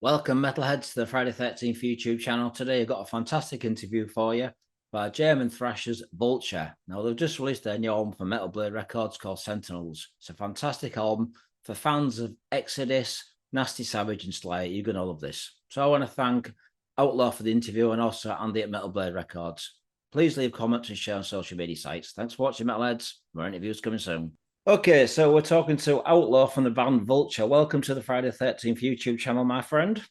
Welcome, Metalheads, to the Friday 13th YouTube channel. Today, I've got a fantastic interview for you by German thrashers Vulture. Now, they've just released their new album for Metal Blade Records called Sentinels. It's a fantastic album for fans of Exodus, Nasty Savage, and Slayer. You're going to love this. So, I want to thank Outlaw for the interview and also Andy at Metal Blade Records. Please leave comments and share on social media sites. Thanks for watching, Metalheads. More interviews coming soon. Okay, so we're talking to Outlaw from the band Vulture. Welcome to the Friday 13th YouTube channel, my friend.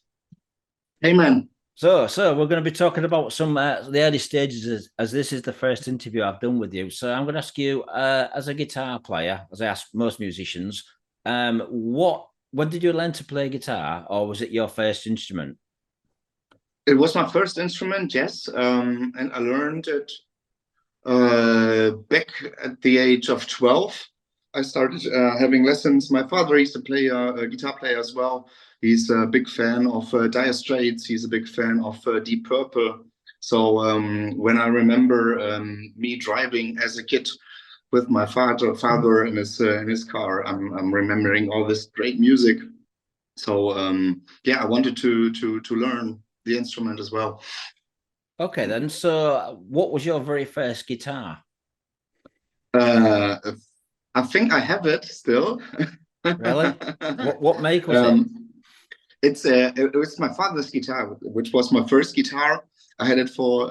Hey, man. So we're going to be talking about some the early stages as this is the first interview I've done with you. So I'm going to ask you, as a guitar player, as I ask most musicians, when did you learn to play guitar, or was it your first instrument? It was my first instrument, yes, and I learned it back at the age of 12. I started having lessons. My father used to play a guitar player as well. He's a big fan of Dire Straits. He's a big fan of Deep Purple. So when I remember me driving as a kid with my father in his car, I'm remembering all this great music. So yeah, I wanted to learn the instrument as well. Okay, then. So what was your very first guitar? Uh, I think I have it still. Really? What make was it? It was my father's guitar, which was my first guitar. I had it for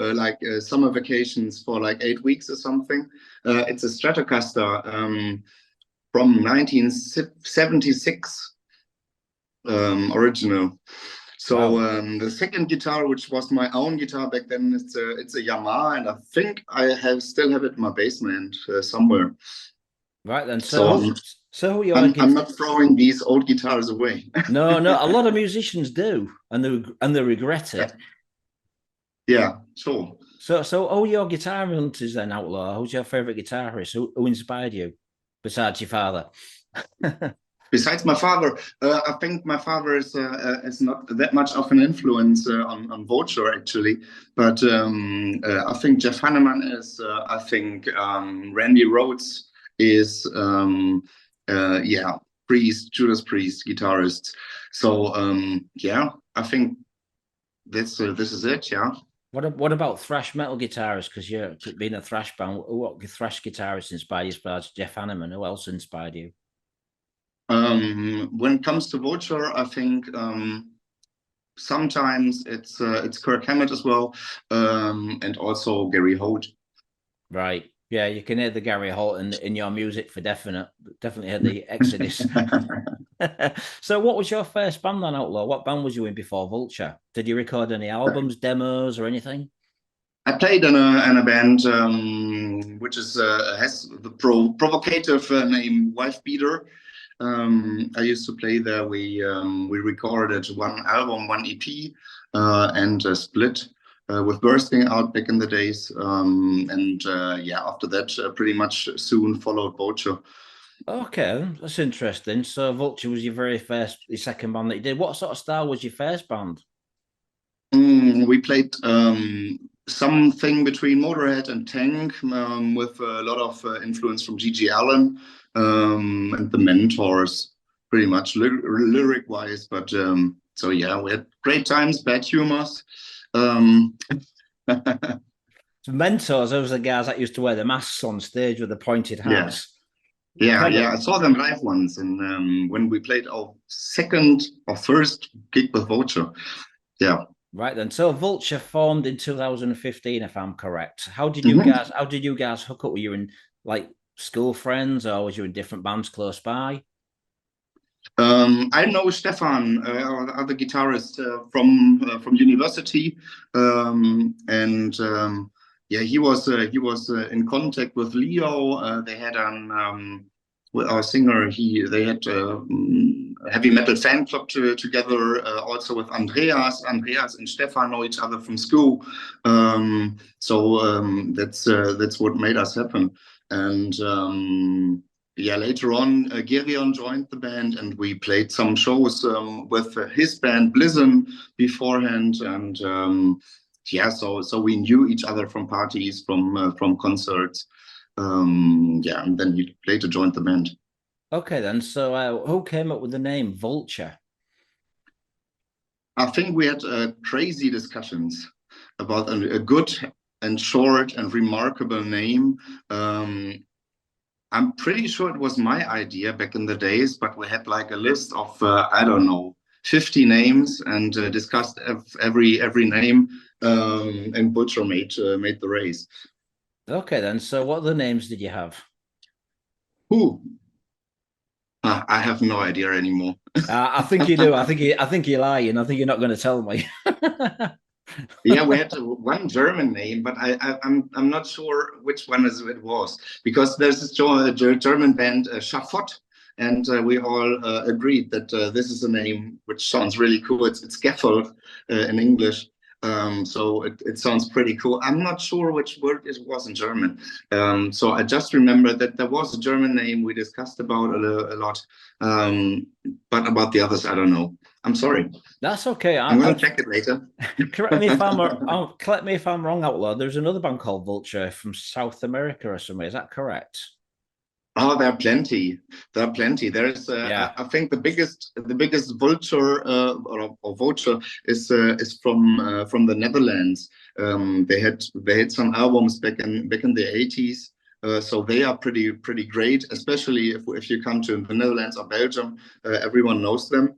summer vacations for like 8 weeks or something. It's a Stratocaster from 1976 original. So Wow. the second guitar, which was my own guitar back then, it's a Yamaha, and I think I still have it in my basement somewhere. Right then. So So you're I'm not throwing these old guitars away. No, a lot of musicians do, and they regret it. Yeah, sure. So all your guitar influences then, Outlaw. Who's your favorite guitarist? Who inspired you, besides your father? Besides my father, I think my father is not that much of an influence on Vulture actually, but I think Jeff Hanneman is. I think Randy Rhoads is. Yeah, Judas Priest guitarist. So yeah, I think this is it. Yeah. What about thrash metal guitarists? Because you're being a thrash band. What thrash guitarist inspired you? Besides Jeff Hanneman, who else inspired you? When it comes to Vulture, I think sometimes it's Kirk Hammett as well, and also Gary Holt. Right. Yeah, you can hear the Gary Holt in your music for definite. Definitely hear the Exodus. So, what was your first band then, Outlaw? What band was you in before Vulture? Did you record any albums, demos, or anything? I played in a band which is has the provocative name Wife Beater. I used to play there. We recorded one album, one EP, and a split with Bursting Out back in the days. Yeah, after that, pretty much soon followed Vulture. Okay, that's interesting. So Vulture was your second band that you did. What sort of style was your first band? We played something between Motorhead and Tank with a lot of influence from G.G. Allen and the Mentors, pretty much lyric-wise. But so yeah, we had great times, bad humors. Mentors, those are the guys that used to wear the masks on stage with the pointed Yeah, hats. yeah. I saw them live once, and when we played our second or first gig with Vulture. Yeah. Right then. So Vulture formed in 2015, if I'm correct. How did you guys hook up? Were you in like school friends, or was you in different bands close by? I know Stefan, our other guitarist from university, and yeah, he was in contact with Leo. They had with our singer. They had heavy metal fan club together. Also with Andreas. Andreas and Stefan know each other from school, so that's what made us happen. And yeah, later on, Gerion joined the band, and we played some shows with his band Blizzon beforehand, and yeah, so we knew each other from parties, from concerts, yeah, and then he later joined the band. Okay then. So who came up with the name Vulture? I think we had crazy discussions about a good and short and remarkable name. I'm pretty sure it was my idea back in the days, but we had like a list of I don't know, 50 names and discussed every name. And Vulture made the race. Okay, then. So, what other names did you have? Who? I have no idea anymore. I think you do. I think you're lying. I think you're not going to tell me. Yeah, we had one German name, but I'm not sure which one it was, because there's this German band Schafott, and we all agreed that this is a name which sounds really cool. It's scaffold in English, so it sounds pretty cool. I'm not sure which word it was in German, so I just remember that there was a German name we discussed about a lot, but about the others I don't know. I'm sorry. That's okay. I'm going to check it later. Correct me if I'm wrong, Outlaw. There's another band called Vulture from South America or somewhere. Is that correct? Oh, there are plenty. There are plenty. There's, I think, the biggest Vulture or Vulture is from the Netherlands. They had some albums back in the 80s. So they are pretty great, especially if you come to the Netherlands or Belgium. Everyone knows them.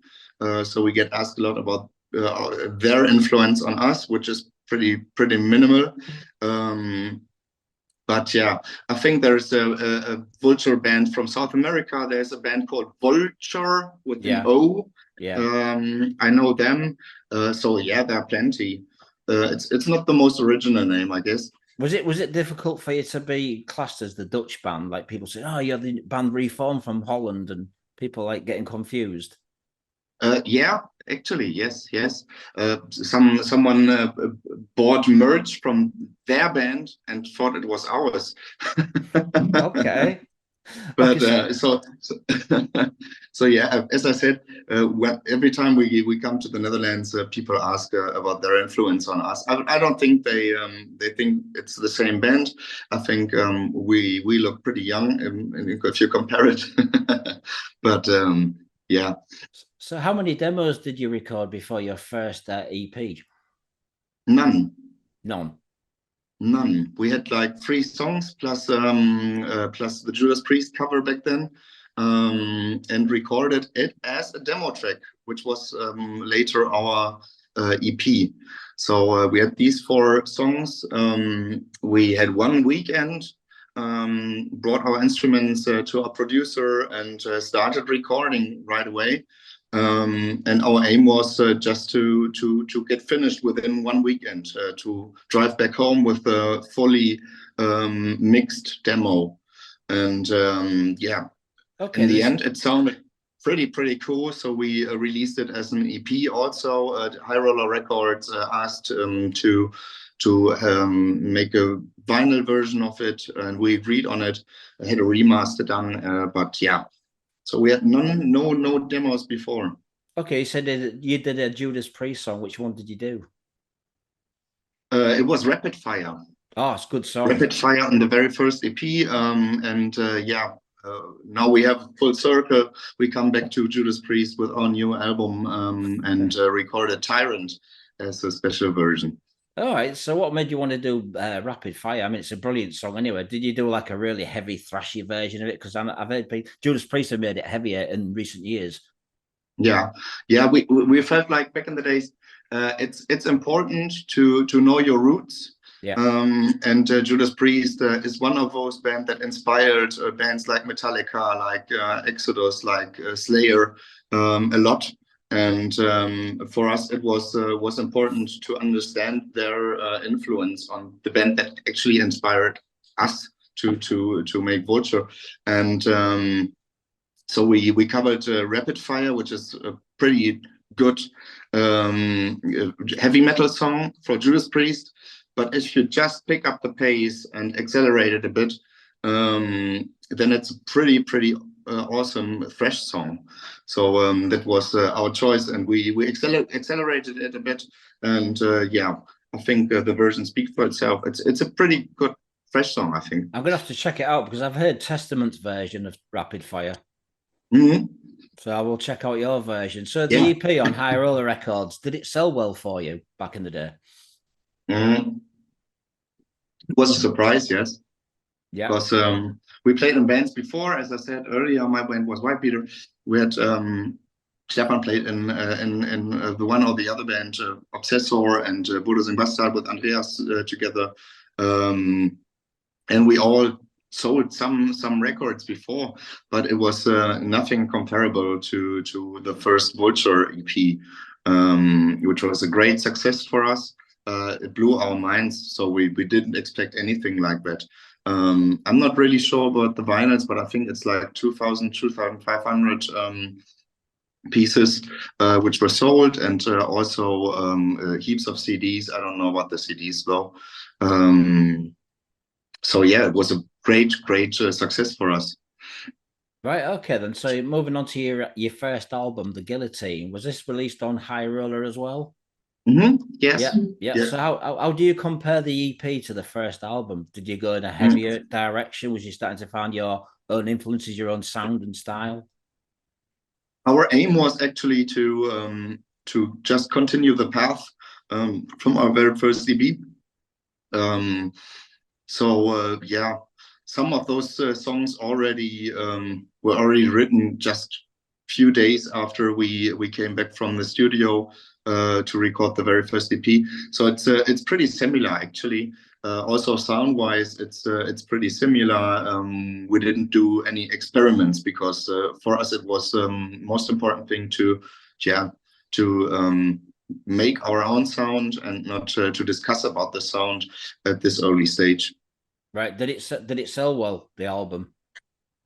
So we get asked a lot about their influence on us, which is pretty minimal. But yeah, I think there's a Vulture band from South America. There's a band called Vulture with an O. Yeah. I know them. So yeah, there are plenty. It's not the most original name, I guess. Was it difficult for you to be classed as the Dutch band? Like people say, oh, you're the band reformed from Holland, and people like getting confused. Yeah, actually, yes. Someone bought merch from their band and thought it was ours. Okay. But so yeah, as I said, every time we come to the Netherlands, people ask about their influence on us. I don't think they think it's the same band. I think we look pretty young if you compare it. But yeah. So how many demos did you record before your first EP? None. None. We had like 3 songs plus plus the Judas Priest cover back then, and recorded it as a demo track, which was later our EP. So we had these 4 songs. We had one weekend, brought our instruments to our producer, and started recording right away. And our aim was just to get finished within one weekend, to drive back home with a fully mixed demo. And yeah, okay, in the end, it sounded pretty cool. So we released it as an EP. Also, High Roller Records asked to make a vinyl version of it, and we agreed on it. I had a remaster done, but yeah. So we had no demos before. Okay, so you did a Judas Priest song. Which one did you do? It was Rapid Fire. Oh, it's a good song. Rapid Fire on the very first EP. And yeah, now we have full circle. We come back to Judas Priest with our new album, and recorded Tyrant as a special version. All right. So what made you want to do Rapid Fire? I mean, it's a brilliant song anyway. Did you do like a really heavy, thrashy version of it? Because I've heard Judas Priest have made it heavier in recent years. Yeah. We felt like back in the days, it's important to know your roots. Yeah. And Judas Priest is one of those bands that inspired bands like Metallica, like Exodus, like Slayer, a lot. And for us, it was important to understand their influence on the band that actually inspired us to make Vulture. And so we covered Rapid Fire, which is a pretty good heavy metal song for Judas Priest. But if you just pick up the pace and accelerate it a bit, then it's a pretty awesome thrash song. So that was our choice, and we accelerated it a bit. And yeah, I think the version speaks for itself. It's a pretty good thrash song, I think. I'm gonna have to check it out because I've heard Testament's version of Rapid Fire. Mm-hmm. So I will check out your version. So the Yeah. EP on High Roller Records, did it sell well for you back in the day? Mm. It was a surprise, yes, Yeah. because we played in bands before. As I said earlier, my band was White Peter. We had Stefan played in the one or the other band, Obsessor and Buddhas and Bastard with Andreas together. And we all sold some records before, but it was nothing comparable to the first Vulture EP, which was a great success for us. It blew our minds, so we didn't expect anything like that. I'm not really sure about the vinyls, but I think it's like 2,000, 2,500 pieces which were sold, and also heaps of CDs. I don't know what the CDs though. So yeah, it was a great success for us. Right. Okay. Then. So moving on to your first album, The Guillotine, was this released on High Roller as well? Yes. Yeah. Yeah. Yeah. So how do you compare the EP to the first album? Did you go in a Mm. heavier direction? Was you starting to find your own influences, your own sound and style? Our aim was actually to just continue the path from our very first EP. Yeah, some of those songs already were already written just few days after we came back from the studio to record the very first EP. So it's pretty similar actually. Also sound wise, it's pretty similar. We didn't do any experiments because for us it was most important thing to yeah to make our own sound and not to discuss about the sound at this early stage. Right. Did it sell well, the album?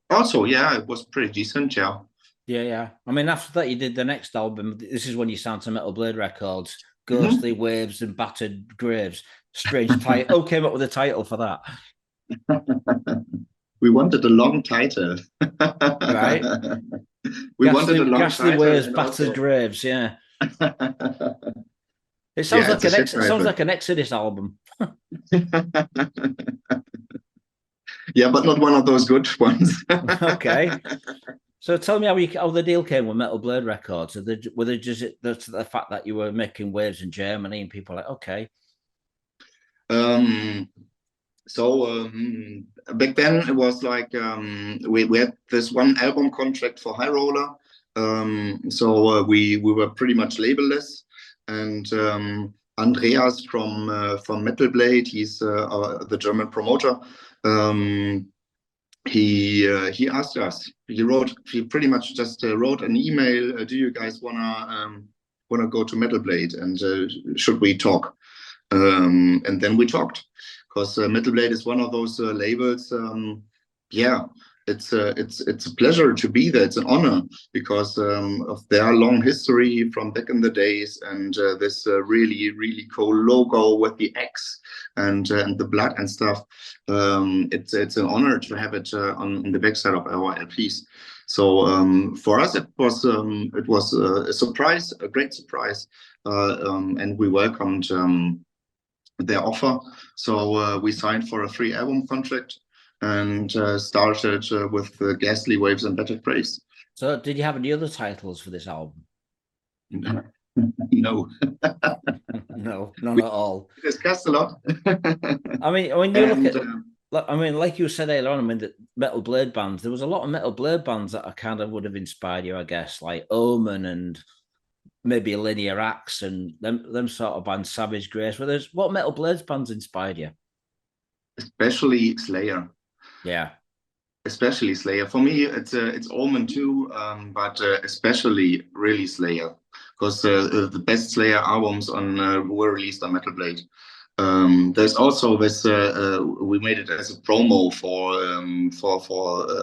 Also, yeah, it was pretty decent. Yeah. Yeah, yeah. I mean, after that, you did the next album. This is when you signed to Metal Blade Records, Mhm. Ghastly Waves and Battered Graves. Strange title. Who came up with a title for that? We wanted a long title. Right. We wanted a long Ghastly title Waves, and Battered also Graves. Yeah. It sounds yeah, like it's a shit It sounds title. like an Exodus album. Yeah, but not one of those good ones. Okay. So tell me how the deal came with Metal Blade Records. Were they just the fact that you were making waves in Germany and people were like, okay. um, Back then it was like we had this one album contract for High Roller. We were pretty much labelless, and Andreas from Metal Blade, he's the German promoter. He asked us. He pretty much just wrote an email. Do you guys wanna go to Metal Blade, and should we talk? And then we talked, because Metal Blade is one of those labels. Yeah, it's a pleasure to be there. It's an honor because of their long history from back in the days, and this really cool logo with the X and the blood and stuff. It's an honor to have it on the backside of our LPs. So for us, it was a surprise, a great surprise, and we welcomed their offer. So we signed for a 3-album contract and started with Ghastly, Waves, and Battered Praise. So did you have any other titles for this album? No. No, none at all. We discussed a lot. I mean, when you look And, at, I mean, like you said earlier on, I mean, the Metal Blade bands, there was a lot of Metal Blade bands that I kind of would have inspired you, I guess, like Omen and maybe Linear Axe and them sort of bands, Savage Grace. What Metal Blades bands inspired you? especially Slayer. Yeah. Especially Slayer. For me, it's Omen too, but especially really Slayer, because the best Slayer albums were released on Metal Blade. There's also this. We made it as a promo for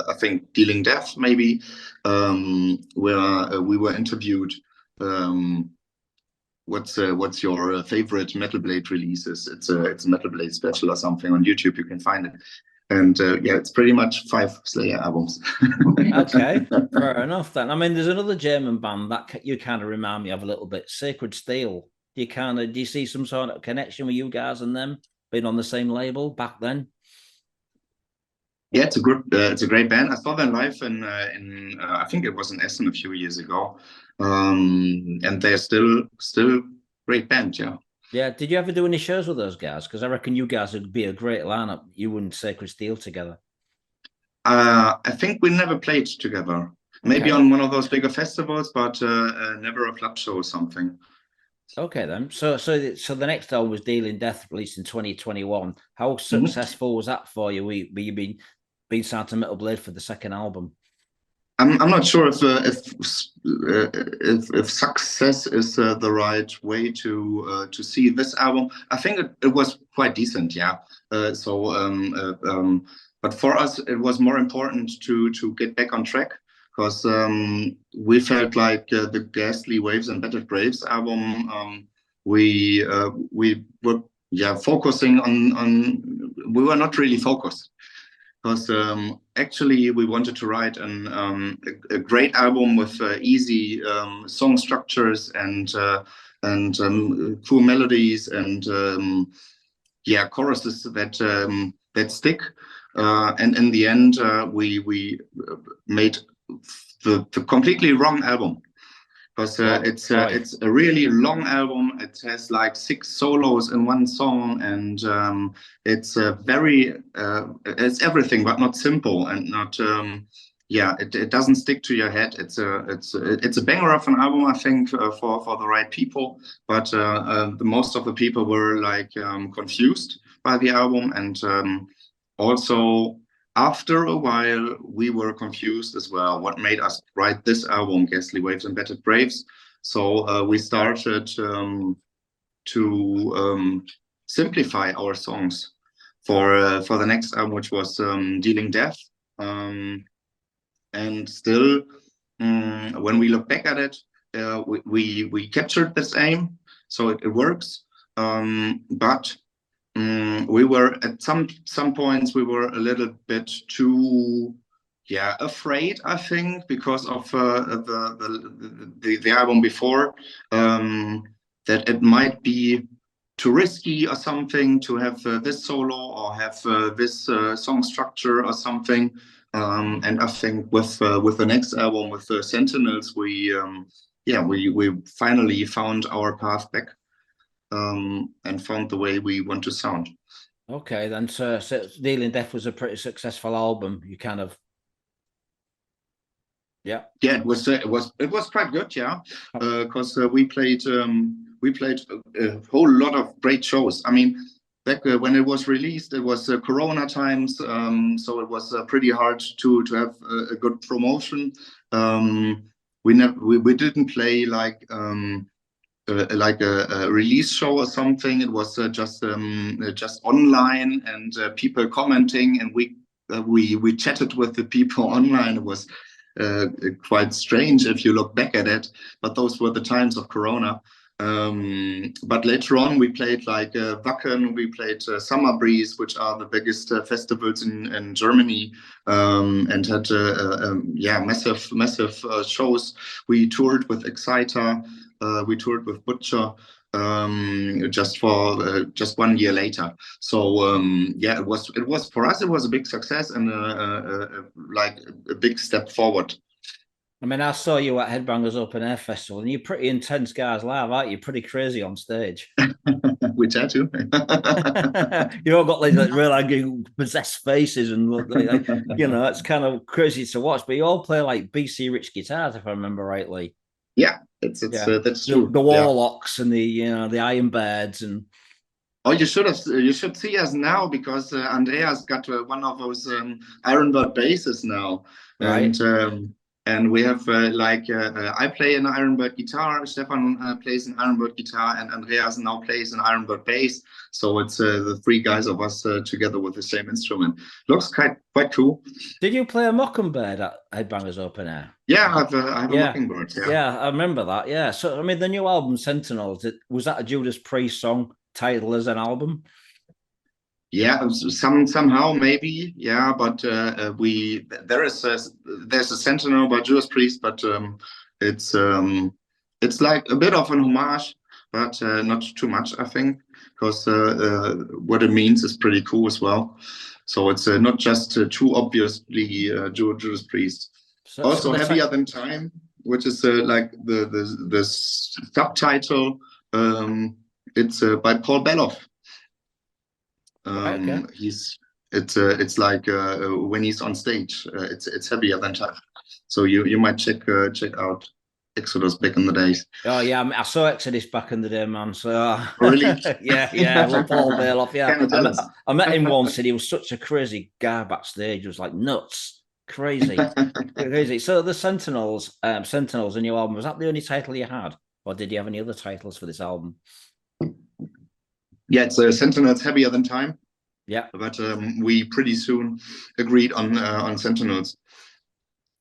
I think Dealin Death maybe, where we were interviewed. What's your favorite Metal Blade releases? It's a Metal Blade special or something on YouTube. You can find it. And yeah, it's pretty much 5 Slayer albums. Okay, fair enough then. I mean, there's another German band that you kind of remind me of a little bit, Sacred Steel. Do you see some sort of connection with you guys and them being on the same label back then? Yeah, it's a great band. I saw them live in I think it was in Essen a few years ago, and they're still great band. Yeah. Yeah. Did you ever do any shows with those guys? Because I reckon you guys would be a great lineup. You and Sacred Steel together. I think we never played together. Maybe Okay. on one of those bigger festivals, but never a club show or something. Okay then. So the next album was Dealin Death, released in 2021. How Mhm. successful was that for you? Were you being signed to Metal Blade for the second album? I'm not sure if success is the right way to see this album. I think it was quite decent, yeah. But for us, it was more important to get back on track because we felt like the Ghastly Waves and Battered Graves album, we were focusing on we were not really focused because actually we wanted to write a great album with easy song structures and cool melodies and choruses that stick. And in the end, we made the completely wrong album because it's a really long album. It has like 6 solos in one song, and it's it's everything but not simple and not it doesn't stick to your head. It's a banger of an album, I think, for the right people. But the most of the people were like confused by the album, and also after a while, we were confused as well. What made us write this album, Ghastly Waves and Battered Graves? So we started to simplify our songs for the next album, which was Dealing Death. And still, when we look back at it, we captured this aim, so it works. But we were at some points we were a little bit too afraid, I think, because of the album before, that it might be too risky or something to have this solo or have this song structure or something. And I think with the next album, with the Sentinels, we finally found our path back, and found the way we want to sound. Okay, then. So Dealing Death was a pretty successful album. You kind of, yeah. Yeah, it was quite good, yeah, because we played a whole lot of great shows. I mean, back when it was released, it was Corona times, so it was pretty hard to have a good promotion. We didn't play like a release show or something. It was just online and people commenting, and we chatted with the people online. It was quite strange if you look back at it, but those were the times of Corona. But later on, we played like Wacken, we played Summer Breeze, which are the biggest festivals in Germany, and had massive shows. We toured with Axetinctör. We toured with Vulture just 1 year later. So it was for us. It was a big success and like a big step forward. I mean, I saw you at Headbangers Open Air Festival, and you're pretty intense guys live, aren't you? Pretty crazy on stage. We tattoo. You all got like real angry, possessed faces, and look like it's kind of crazy to watch. But you all play like BC Rich guitars, if I remember rightly. Yeah, that's true. The Warlocks and the Iron Birds and. Oh, you should see us now, because Andreas got one of those Ironbird basses now, Right. and we have I play an Ironbird guitar, Stefan plays an Ironbird guitar, and Andreas now plays an Ironbird bass. So it's the 3 guys of us together with the same instrument. Looks quite cool. Did you play a Mockingbird at Headbangers Open Air? Yeah, I have a Mockingbird. Yeah, I remember that. Yeah. So I mean, the new album Sentinels, was that a Judas Priest song titled as an album? Yeah, somehow maybe, yeah, but there's a Sentinel by Judas Priest, but it's like a bit of an homage, but not too much, I think, because what it means is pretty cool as well. So it's not just too obviously Judas Priest. Also, Heavier Than Time, which is like the subtitle. It's by Paul Beloff. Right, okay. It's like when he's on stage, it's Heavier Than Time. So you might check out Exodus back in the days. Oh yeah, I saw Exodus back in the day, man. So really, yeah, well, Paul Bailoff, yeah. I met him once, and he was such a crazy guy backstage. It was like nuts, crazy, crazy. So the Sentinels in your album, was that the only title you had, or did you have any other titles for this album? Yeah, it's Sentinels, Heavier Than Time. Yeah, but we pretty soon agreed on Sentinels.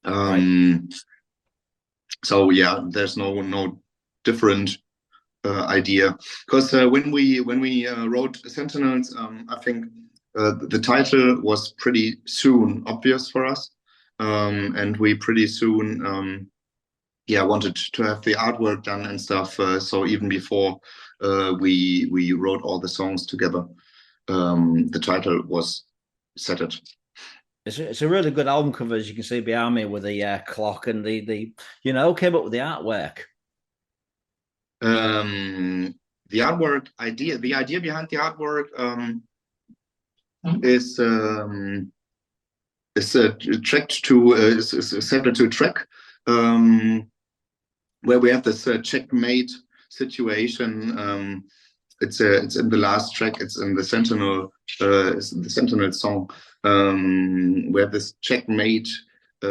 Right. So yeah, there's no different idea, because when we wrote Sentinels, I think the title was pretty soon obvious for us, and we pretty soon wanted to have the artwork done and stuff. So even before we wrote all the songs together, the title was set it. It's a really good album cover, as you can see behind me, with the clock and the who came up with the artwork? The artwork idea, the idea behind the artwork is tracked to set to a track where we have this checkmate situation. It's in the last track. It's in the Sentinel song. We have this checkmate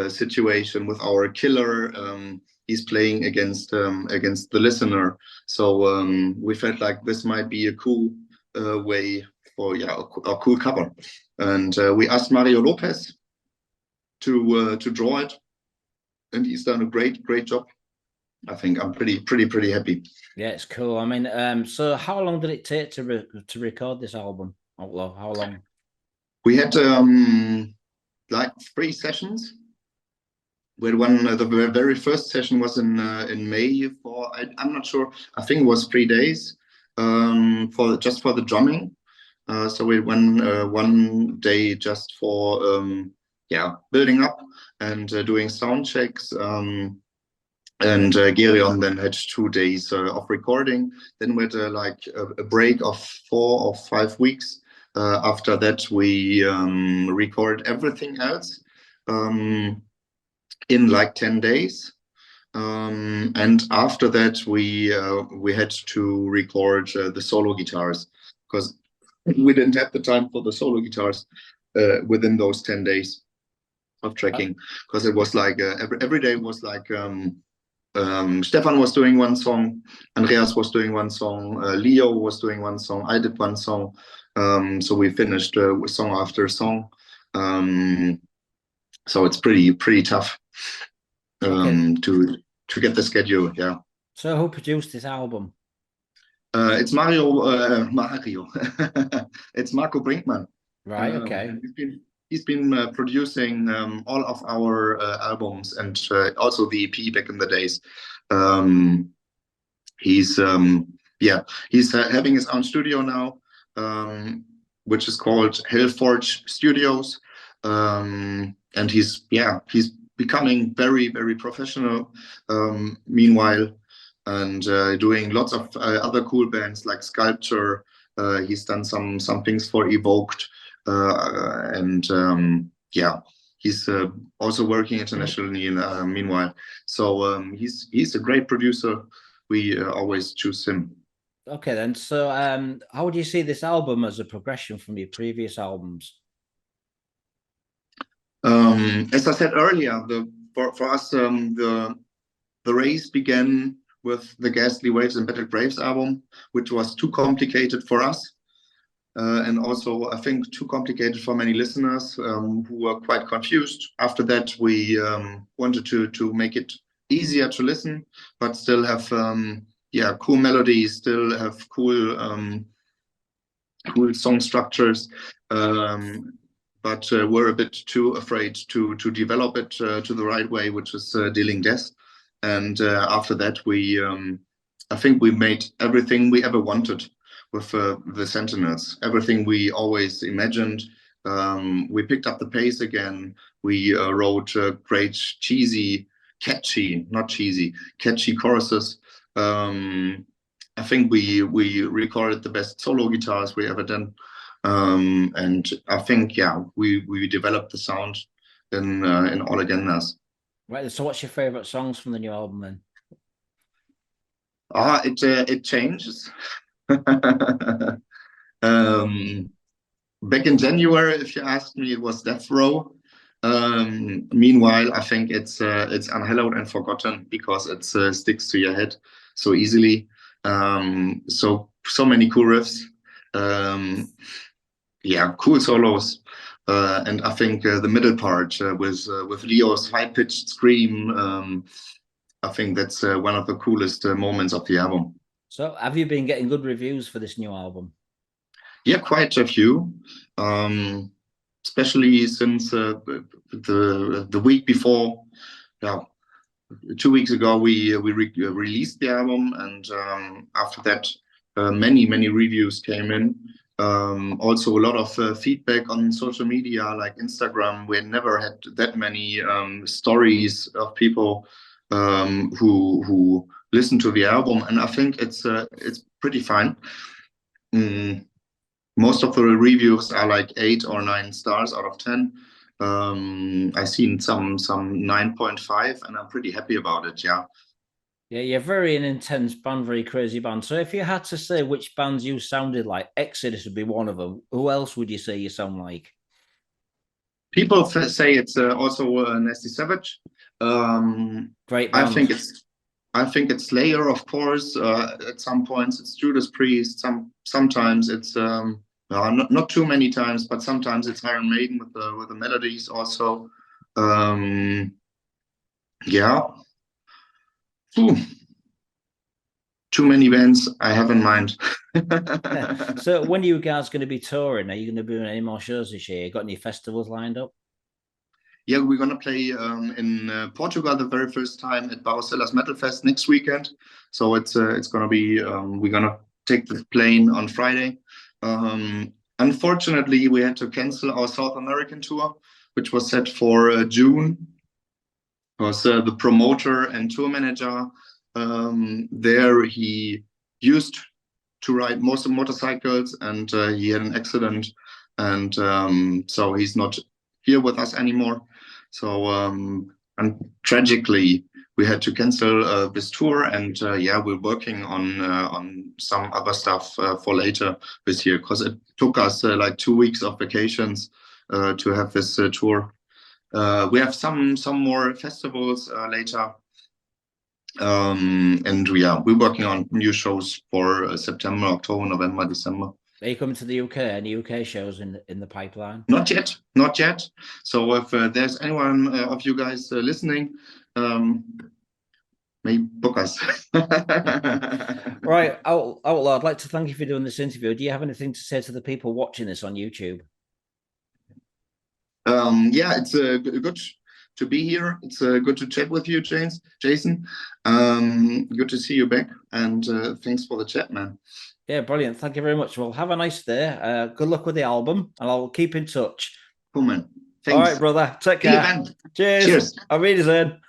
situation with our killer. He's playing against the listener. So we felt like this might be a cool way for a cool cover, and we asked Mario Lopez to draw it, and he's done a great job. I think I'm pretty happy. Yeah, it's cool. I mean, so how long did it take to record this album, Outlaw? How long? We had like 3 sessions. We had the very first session was in May for I'm not sure. I think it was 3 days for the drumming. So we went 1 day just for building up and doing sound checks. And Gerion then had 2 days of recording. Then we had like a break of 4 or 5 weeks. After that, we recorded everything else in like 10 days. And after that, we had to record the solo guitars, because we didn't have the time for the solo guitars within those 10 days of tracking, because it was like every day was like Stefan was doing one song, Andreas was doing one song, Leo was doing one song, I did one song. So we finished song after song. So it's pretty tough to get the schedule. Yeah. So who produced this album? It's Mario. It's Marco Brinkmann. Right. Okay. He's been producing all of our albums, and also the EP back in the days. He's having his own studio now, which is called Hellforge Studios, and he's becoming very professional meanwhile, and doing lots of other cool bands like Sculpture. He's done some things for Evoked. And he's also working internationally meanwhile. So he's a great producer. We always choose him. Okay, then. So how would you see this album as a progression from your previous albums? As I said earlier, for us the race began with the Ghastly Waves and Battered Graves album, which was too complicated for us. And also, I think, too complicated for many listeners who were quite confused. After that, we wanted to make it easier to listen, but still have cool melodies, still have cool song structures. But we're a bit too afraid to develop it to the right way, which is Dealin Death. And after that, I think we made everything we ever wanted with the Sentinels. Everything we always imagined, We picked up the pace again. We wrote great catchy choruses. I think we recorded the best solo guitars we ever done. And I think, yeah, we developed the sound in all again-ness. Right. So what's your favorite songs from the new album then? It changes. Back in January, if you asked me, it was Death Row. Meanwhile, I think it's Unhallowed and Forgotten, because it sticks to your head so easily. So many cool riffs. Yeah, cool solos. And I think the middle part with Leo's high-pitched scream, I think that's one of the coolest moments of the album. So have you been getting good reviews for this new album? Yeah, quite a few, especially since the week before. Yeah, 2 weeks ago we released the album, and after that, many reviews came in. Also, a lot of feedback on social media like Instagram. We had never had that many stories of people who listen to the album, and I think it's pretty fine. Most of the reviews are like 8 or 9 stars out of 10. I've seen some 9.5, and I'm pretty happy about it. Yeah. Yeah, you're very an intense band, very crazy band. So if you had to say which bands you sounded like, Exodus would be one of them. Who else would you say you sound like? People say it's also Nasty Savage. Great band. I think it's Slayer, of course. At some points, it's Judas Priest. Sometimes it's not too many times, but sometimes it's Iron Maiden with the melodies also. Yeah. Ooh. Too many bands I have in mind. So when are you guys going to be touring? Are you going to be doing any more shows this year? Got any festivals lined up? Yeah, we're gonna play in Portugal the very first time at Barroselas Metal Fest next weekend. So it's gonna be we're gonna take the plane on Friday. Unfortunately, we had to cancel our South American tour, which was set for June. Because the promoter and tour manager there, he used to ride most motorcycles, and he had an accident, and so he's not here with us anymore. So and tragically, we had to cancel this tour, and yeah, we're working on some other stuff for later this year, because it took us like 2 weeks of vacations to have this tour. We have some more festivals later, and yeah, we're working on new shows for September, October, November, December. Are you coming to the UK? Any UK shows in the pipeline? Not yet. So if there's anyone of you guys listening, maybe book us. Right, Outlaw, I'd like to thank you for doing this interview. Do you have anything to say to the people watching this on YouTube? Yeah, it's good to be here. It's good to chat with you, Jason. Good to see you back, and thanks for the chat, man. Yeah, brilliant. Thank you very much. Well, have a nice day. Good luck with the album, and I'll keep in touch. Cool, man. Thanks. All right, brother. Take care. Cheers. Cheers. Auf Wiedersehen.